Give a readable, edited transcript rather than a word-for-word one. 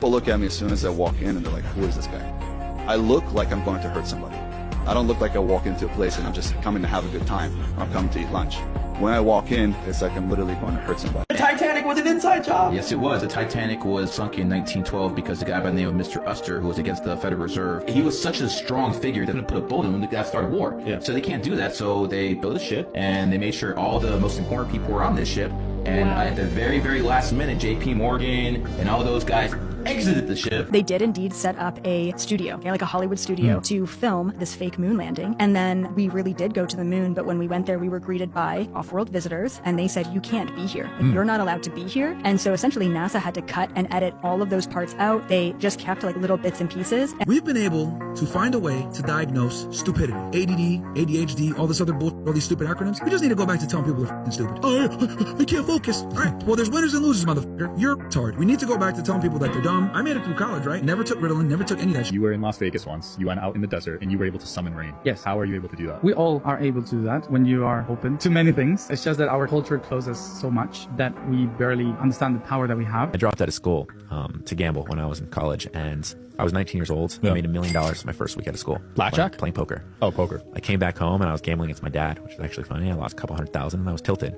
People look at me as soon as I walk in and they're like, who is this guy? I look like I'm going to hurt somebody. I don't look like I walk into a place and I'm just coming to have a good time, or I'm coming to eat lunch. When I walk in, it's like I'm literally going to hurt somebody. The Titanic was an inside job. Yes, it was. The Titanic was sunk in 1912 because the guy by the name of Mr. Uster, who was against the Federal Reserve, he was such a strong figure that they couldn't put a bullet in him when the guy started war. Yeah. So they can't do that. So they built a ship and they made sure all the most important people were on this ship. And at the very, very last minute, J.P. Morgan and all those guys exited the ship. They did indeed set up a studio, like a Hollywood studio, to film this fake moon landing. And then we really did go to the moon, but when we went there, we were greeted by off-world visitors, and they said, you can't be here. Like, you're not allowed to be here. And so essentially NASA had to cut and edit all of those parts out. They just kept like little bits and pieces. We've been able to find a way to diagnose stupidity. ADD, ADHD, all this other bullshit, all these stupid acronyms. We just need to go back to telling people they're f***ing stupid. Oh, I can't focus. All right, well, there's winners and losers, motherfucker. You're retarded. We need to go back to telling people that they're dumb. I made it through college, right? Never took Ritalin, never took any of that shit. You were in Las Vegas once. You went out in the desert and you were able to summon rain. Yes. How are you able to do that? We all are able to do that when you are open to many things. It's just that our culture closes so much that we barely understand the power that we have. I dropped out of school to gamble when I was in college, and I was 19 years old. Yeah. I made $1 million my first week out of school. Blackjack? Playing poker. Oh, poker. I came back home and I was gambling against my dad, which is actually funny. I lost a couple $100,000 and I was tilted.